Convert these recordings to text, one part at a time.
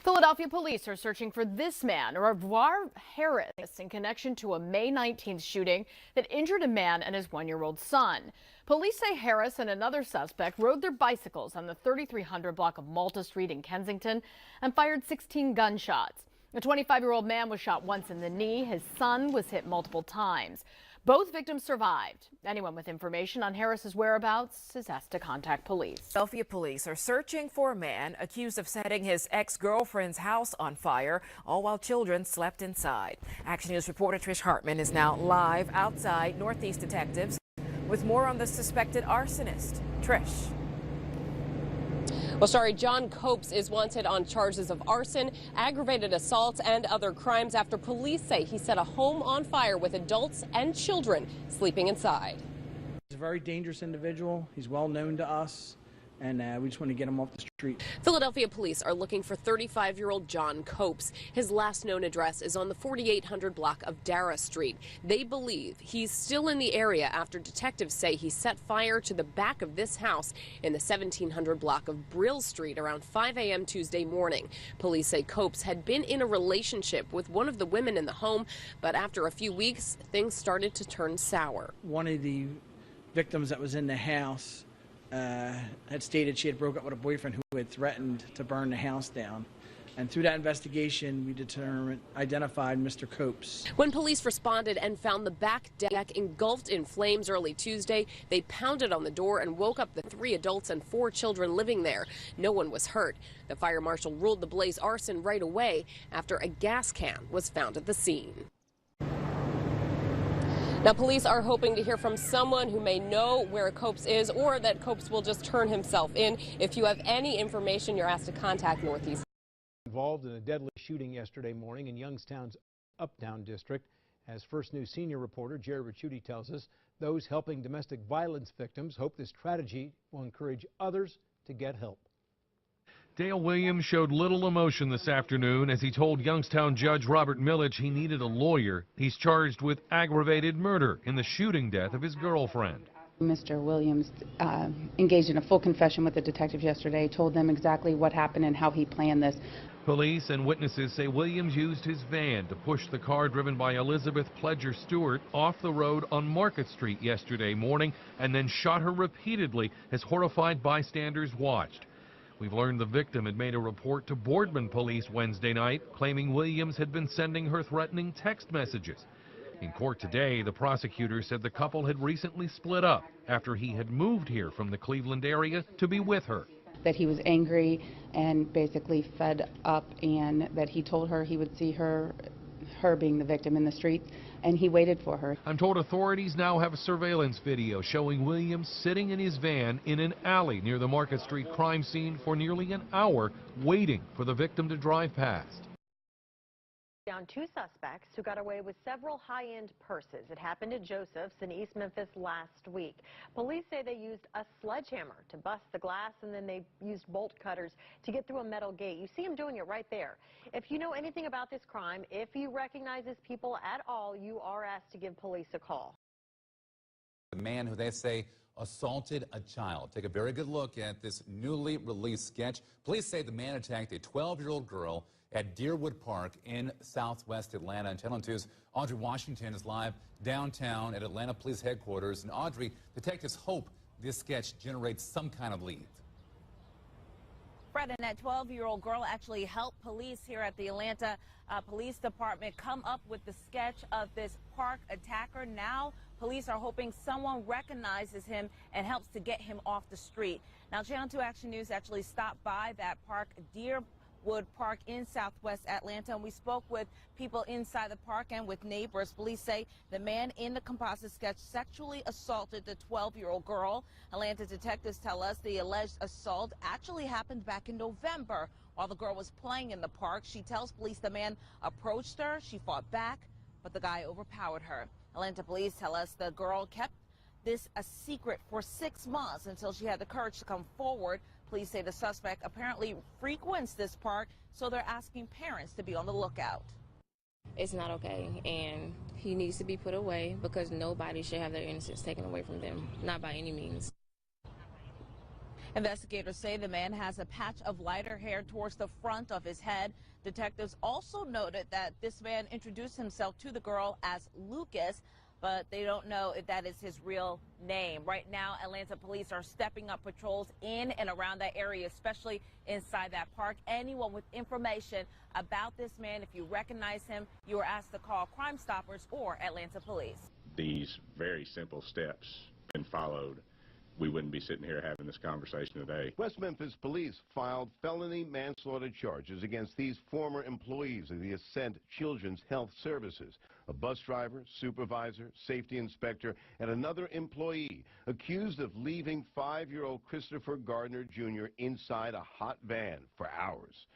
Philadelphia police are searching for this man, Ravar Harris, in connection to a May 19th shooting that injured a man and his one-year-old son. Police say Harris and another suspect rode their bicycles on the 3300 block of Malta Street in Kensington and fired 16 gunshots. The 25-year-old man was shot once in the knee. His son was hit multiple times. Both victims survived. Anyone with information on Harris's whereabouts is asked to contact police. Philadelphia police are searching for a man accused of setting his ex-girlfriend's house on fire, all while children slept inside. Action News reporter Trish Hartman is now live outside Northeast Detectives with more on the suspected arsonist. Trish. Well, John Copes is wanted on charges of arson, aggravated assault, and other crimes after police say he set a home on fire with adults and children sleeping inside. He's a very dangerous individual. He's well known to us, and we just want to get him off the street. Philadelphia police are looking for 35-year-old John Copes. His last known address is on the 4800 block of Dara Street. They believe he's still in the area after detectives say he set fire to the back of this house in the 1700 block of Brill Street around 5 a.m. Tuesday morning. Police say Copes had been in a relationship with one of the women in the home, but after a few weeks, things started to turn sour. One of the victims that was in the house had stated she had broke up with a boyfriend who had threatened to burn the house down. And through that investigation, we identified Mr. Copes. When police responded and found the back deck engulfed in flames early Tuesday, they pounded on the door and woke up the 3 adults and 4 children living there. No one was hurt. The fire marshal ruled the blaze arson right away after a gas can was found at the scene. Now, police are hoping to hear from someone who may know where Copes is or that Copes will just turn himself in. If you have any information, you're asked to contact Northeast. Involved in a deadly shooting yesterday morning in Youngstown's Uptown district. As First News senior reporter Jerry Ricciuti tells us, those helping domestic violence victims hope this strategy will encourage others to get help. Dale Williams showed little emotion this afternoon as he told Youngstown Judge Robert Millich he needed a lawyer. He's charged with aggravated murder in the shooting death of his girlfriend. Mr. Williams engaged in a full confession with the detectives yesterday, told them exactly what happened and how he planned this. Police and witnesses say Williams used his van to push the car driven by Elizabeth Pledger Stewart off the road on Market Street yesterday morning and then shot her repeatedly as horrified bystanders watched. We've learned the victim had made a report to Boardman police Wednesday night, claiming Williams had been sending her threatening text messages. In court today, the prosecutor said the couple had recently split up after he had moved here from the Cleveland area to be with her. That he was angry and basically fed up, and that he told her he would see her being the victim in the street, and he waited for her. I'm told authorities now have a surveillance video showing Williams sitting in his van in an alley near the Market Street crime scene for nearly an hour, waiting for the victim to drive past. Down 2 suspects who got away with several high-end purses. It happened at Joseph's in East Memphis last week. Police say they used a sledgehammer to bust the glass, and then they used bolt cutters to get through a metal gate. You see them doing it right there. If you know anything about this crime, if you recognize these people at all, you are asked to give police a call. The man who they say assaulted a child. Take a very good look at this newly released sketch. Police say the man attacked a 12-year-old girl at Deerwood Park in southwest Atlanta. And Channel 2's Audrey Washington is live downtown at Atlanta Police Headquarters. And Audrey, detectives hope this sketch generates some kind of lead. Fred, and that 12-year-old girl actually helped police here at the Atlanta Police Department come up with the sketch of this park attacker. Now police are hoping someone recognizes him and helps to get him off the street. Now, Channel 2 Action News actually stopped by that park, Deerwood Park in southwest Atlanta, and we spoke with people inside the park and with neighbors. Police say the man in the composite sketch sexually assaulted the 12-year-old girl. Atlanta detectives tell us the alleged assault actually happened back in November while the girl was playing in the park. She tells police the man approached her, she fought back, but the guy overpowered her. Atlanta police tell us the girl kept this a secret for 6 months until she had the courage to come forward. Police say the suspect apparently frequents this park, so they're asking parents to be on the lookout. It's not okay, and he needs to be put away because nobody should have their innocence taken away from them, not by any means. Investigators say the man has a patch of lighter hair towards the front of his head. Detectives also noted that this man introduced himself to the girl as Lucas, but they don't know if that is his real name. Right now, Atlanta police are stepping up patrols in and around that area, especially inside that park. Anyone with information about this man, if you recognize him, you are asked to call Crime Stoppers or Atlanta police. These very simple steps been followed, we wouldn't be sitting here having this conversation today. West Memphis police filed felony manslaughter charges against these former employees of the Ascent Children's Health Services. A bus driver, supervisor, safety inspector, and another employee accused of leaving 5-year-old Christopher Gardner Jr. inside a hot van for hours.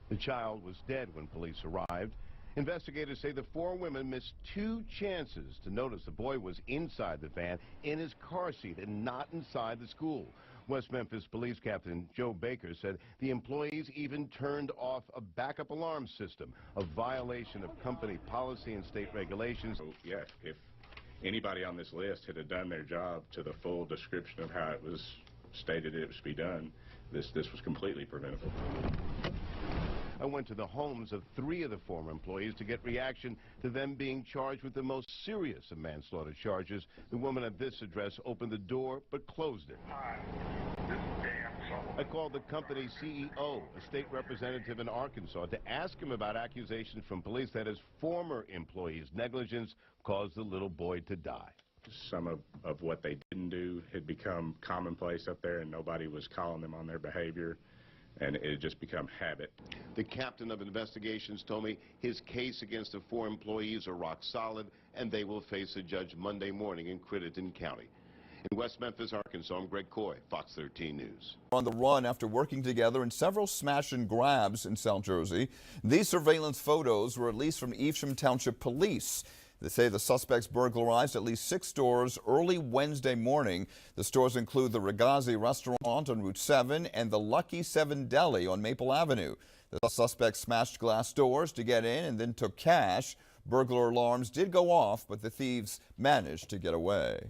The child was dead when police arrived. Investigators say the 4 women missed 2 chances to notice the boy was inside the van in his car seat and not inside the school. West Memphis Police Captain Joe Baker said the employees even turned off a backup alarm system, a violation of company policy and state regulations. So, yeah, if anybody on this list had done their job to the full description of how it was stated it was to be done, this was completely preventable. I went to the homes of 3 of the former employees to get reaction to them being charged with the most serious of manslaughter charges. The woman at this address opened the door but closed it. I called the company's CEO, a state representative in Arkansas, to ask him about accusations from police that his former employees' negligence caused the little boy to die. Some of what they didn't do had become commonplace up there, and nobody was calling them on their behavior, and it had just become habit. The captain of investigations told me his case against the 4 employees are rock solid, and they will face a judge Monday morning in Crittenden County. In West Memphis, Arkansas, I'm Greg Coy, Fox 13 News. On the run after working together in several smash and grabs in South Jersey. These surveillance photos were released from Evesham Township Police. They say the suspects burglarized at least 6 stores early Wednesday morning. The stores include the Ragazzi restaurant on Route 7 and the Lucky 7 Deli on Maple Avenue. The suspects smashed glass doors to get in and then took cash. Burglar alarms did go off, but the thieves managed to get away.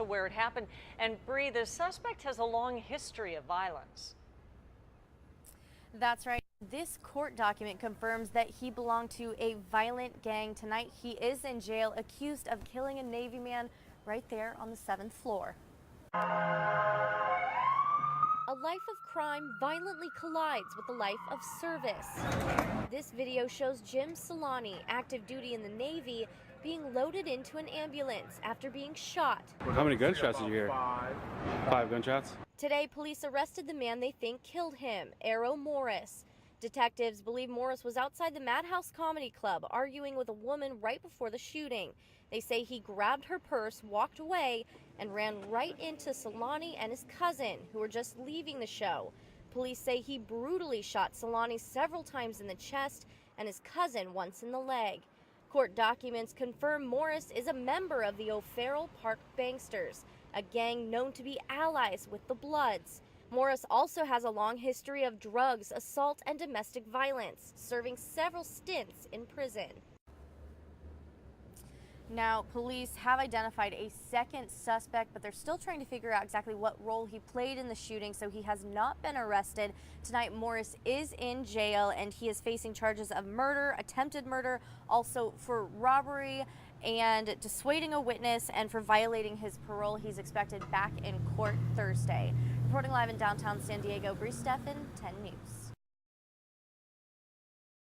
Where it happened. And Bree, the suspect has a long history of violence. That's right. This court document confirms that he belonged to a violent gang. Tonight, he is in jail, accused of killing a Navy man right there on the 7th floor. A life of crime violently collides with a life of service. This video shows Jim Solani, active duty in the Navy, being loaded into an ambulance after being shot. How many gunshots did you hear? 5 gunshots? Today, police arrested the man they think killed him, Arrow Morris. Detectives believe Morris was outside the Madhouse Comedy Club arguing with a woman right before the shooting. They say he grabbed her purse, walked away, and ran right into Solani and his cousin, who were just leaving the show. Police say he brutally shot Solani several times in the chest and his cousin once in the leg. Court documents confirm Morris is a member of the O'Farrell Park Banksters, a gang known to be allies with the Bloods. Morris also has a long history of drugs, assault, and domestic violence, serving several stints in prison. Now, police have identified a second suspect, but they're still trying to figure out exactly what role he played in the shooting, so he has not been arrested. Tonight, Morris is in jail, and he is facing charges of murder, attempted murder, also for robbery and dissuading a witness, and for violating his parole. He's expected back in court Thursday. Reporting live in downtown San Diego, Bree Steffen, 10 News.